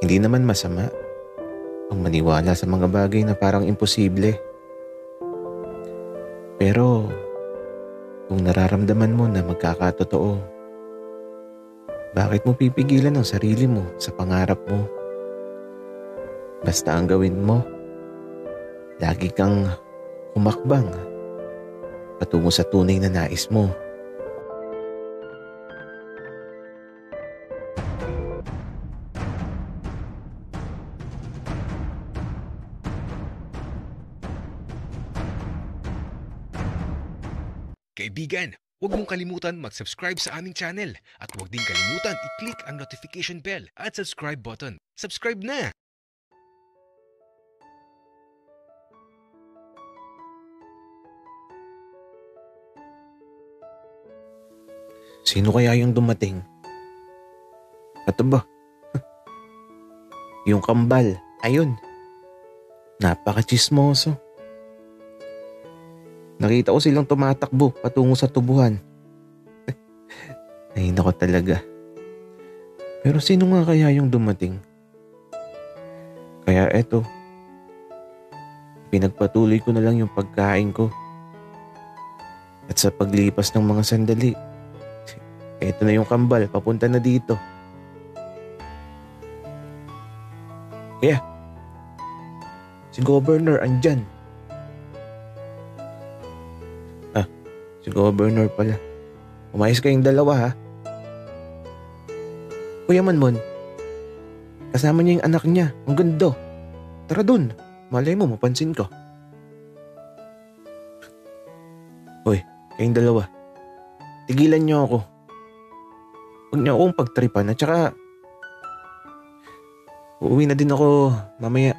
Hindi naman masama ang maniwala sa mga bagay na parang imposible. Pero kung nararamdaman mo na magkakatotoo, bakit mo pipigilan ang sarili mo sa pangarap mo? Basta ang gawin mo, lagi kang humakbang patungo sa tunay na nais mo. Kaibigan, huwag mong kalimutan mag-subscribe sa aming channel at huwag din kalimutan i-click ang notification bell at subscribe button. Subscribe na! Sino kaya yung dumating? Ito ba? Yung kambal, ayun. Napaka-chismoso. Nakita ko silang tumatakbo patungo sa tubuhan. Ay nako talaga. Pero sino nga kaya yung dumating? Kaya eto, pinagpatuloy ko na lang yung pagkain ko. At sa paglipas ng mga sandali, eto na yung kambal, papunta na dito. Kaya, si Governor andyan. Si Governor pala. Umayos kayong dalawa ha. Kuya Manmon, kasama niya yung anak niya. Ang ganda. Tara dun. Malay mo, mapansin ko. Hoy, kayong dalawa. Tigilan niyo ako. Huwag niyo akong pagtripan at saka uuwi na din ako mamaya.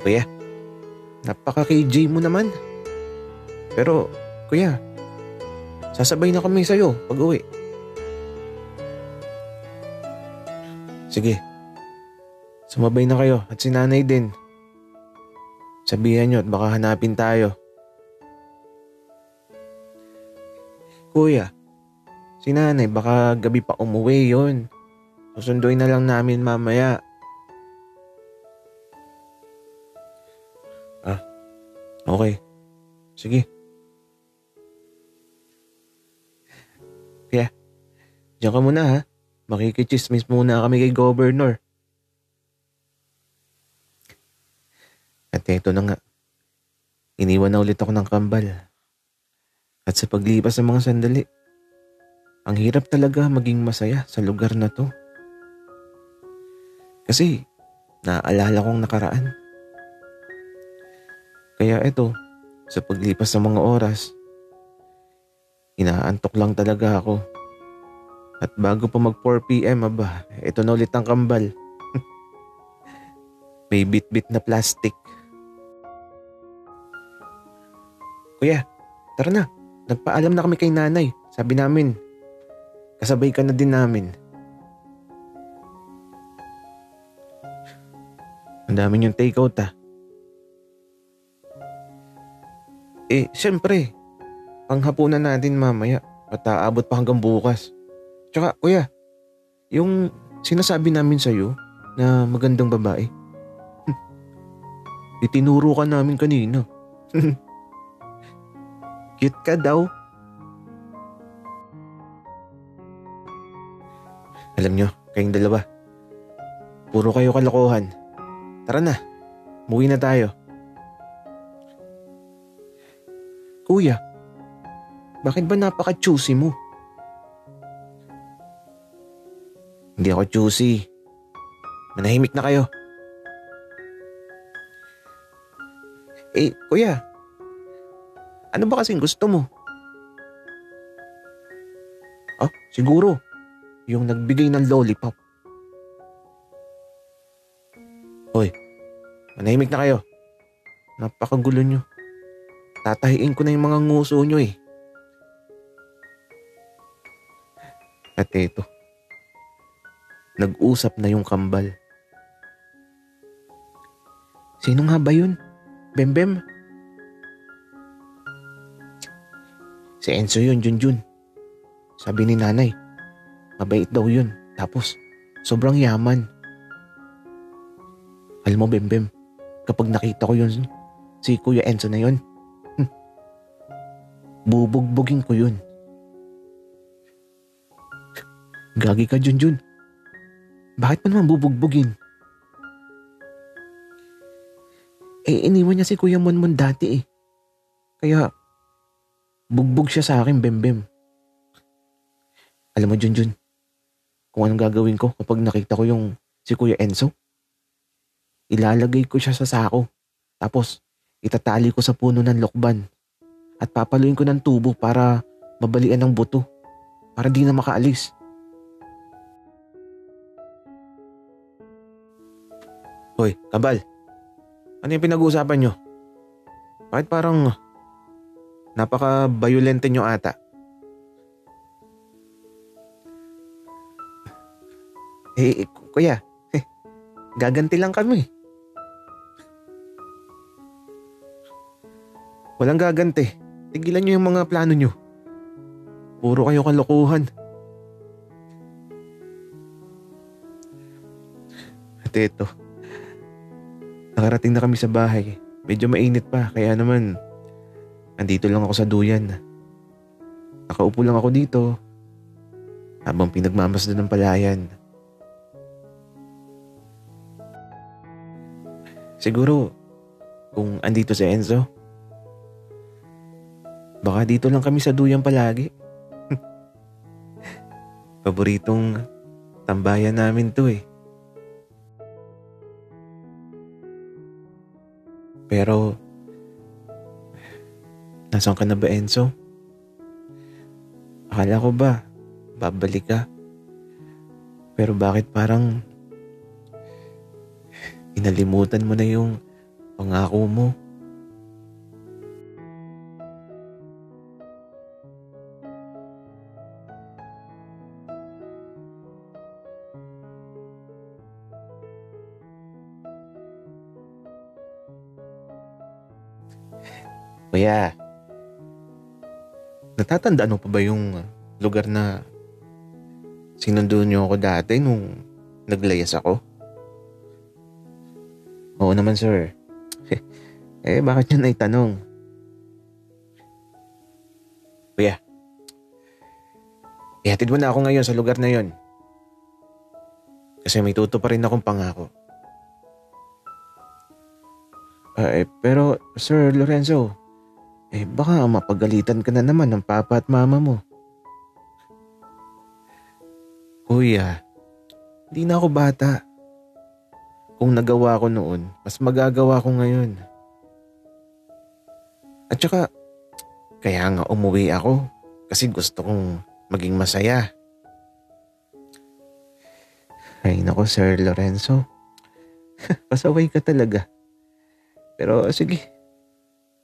Kuya, napaka-KJ mo naman. Pero, kuya, sasabay na kami sa'yo pag uwi. Sige, sumabay na kayo at si nanay din. Sabihan nyo at baka hanapin tayo. Kuya, si nanay baka gabi pa umuwi yon. Susunduin na lang namin mamaya. Okay. Sige. Kaya, diyan ka muna ha. Makikichismis muna kami kay Governor. At eto na nga. Iniwan na ulit ako ng kambal. At sa paglipas ng mga sandali, ang hirap talaga maging masaya sa lugar na to. Kasi, naaalala kong nakaraan. Kaya eto, sa paglipas ng mga oras, inaantok lang talaga ako. At bago pa mag 4 PM, eto na ulit ang kambal. May bit-bit na plastic. Kuya, tara na. Nagpaalam na kami kay nanay. Sabi namin, kasabay ka na din namin. Ang dami yung take-out ah. Siyempre, panghapunan natin mamaya at aabot pa hanggang bukas. Tsaka, kuya, yung sinasabi namin sa'yo na magandang babae, itinuro ka namin kanina. Cute ka daw. Alam nyo, kayong dalawa, puro kayo kalokohan. Tara na, umuwi na tayo. Kuya, bakit ba napaka-choosy mo? Hindi ako choosy. Manahimik na kayo. Kuya, ano ba kasing gusto mo? Siguro, yung nagbigay ng lollipop. Hoy, manahimik na kayo. Napakagulo nyo. Tatahiin ko na yung mga nguso nyo eh. At eto, nag-usap na yung kambal. Sino nga ba yun? Bembem? Si Enzo yun, Junjun. Sabi ni nanay, Mabait daw yun. Tapos, sobrang yaman. Alam mo, Bembem, kapag nakita ko yun, si Kuya Enzo na yun, bubugbugin ko yun. Gagi ka, Junjun. Bakit mo naman bubugbugin? Iniwan niya si Kuya Monmon dati eh. Kaya, bugbog siya sa akin, Bembem. Alam mo, Junjun, kung anong gagawin ko kapag nakita ko yung si Kuya Enzo, ilalagay ko siya sa sako. Tapos, itatali ko sa puno ng lokban. At papaluin ko ng tubo para mabalian ng buto. Para di na makaalis. Hoy, Kabal. Ano yung pinag-uusapan nyo? Bakit parang napaka-violente nyo ata? Kuya, gaganti lang kami. Walang gaganti. Tigilan nyo yung mga plano nyo. Puro kayo kalokohan. At ito, nakarating na kami sa bahay. Medyo mainit pa, kaya naman andito lang ako sa duyan. Nakaupo lang ako dito habang pinagmamasdan ng palayan. Siguro, kung andito si Enzo, baka dito lang kami sa duyan palagi. Paboritong tambayan namin to eh. Pero, nasaan ka na ba, Enzo? Akala ko ba, babalik ka? Pero bakit parang inalimutan mo na yung pangako mo? Kuya, natatandaan mo pa ba yung lugar na sinundo niyo ako dati nung naglayas ako? Oo naman, sir. Bakit yun ay tanong? Kuya, ihatid mo na ako ngayon sa lugar na yon. Kasi may tuto pa rin akong pangako. Pero, Sir Lorenzo, baka mapagalitan ka na naman ng papa at mama mo. Kuya, hindi na ako bata. Kung nagawa ko noon, mas magagawa ko ngayon. At saka, kaya nga umuwi ako kasi gusto kong maging masaya. Ay nako, Sir Lorenzo. Pasaway ka talaga. Pero sige,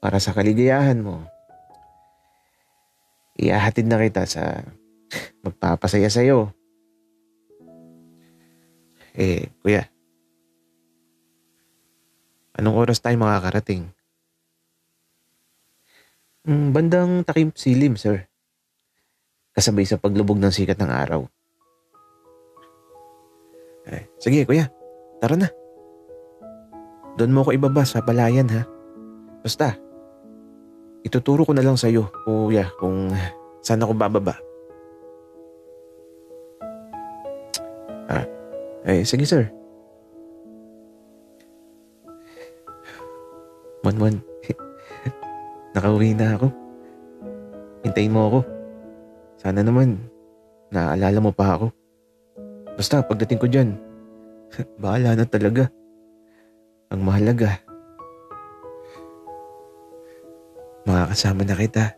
para sa kaligayahan mo, ihahatid na kita sa magpapasaya sa'yo. Kuya, anong oras tayo makakarating? Bandang takip silim, sir. Kasabay sa paglubog ng sikat ng araw. Sige, kuya, tara na. Doon mo ko ibaba sa palayan, ha? Basta, ituturo ko na lang sa'yo, kuya, kung saan ako bababa. Sige, sir. Monmon, nakauwi na ako. Hintayin mo ako. Sana naman, naaalala mo pa ako. Basta, pagdating ko dyan, bahala na talaga. Ang mahalaga, makakasama na kita.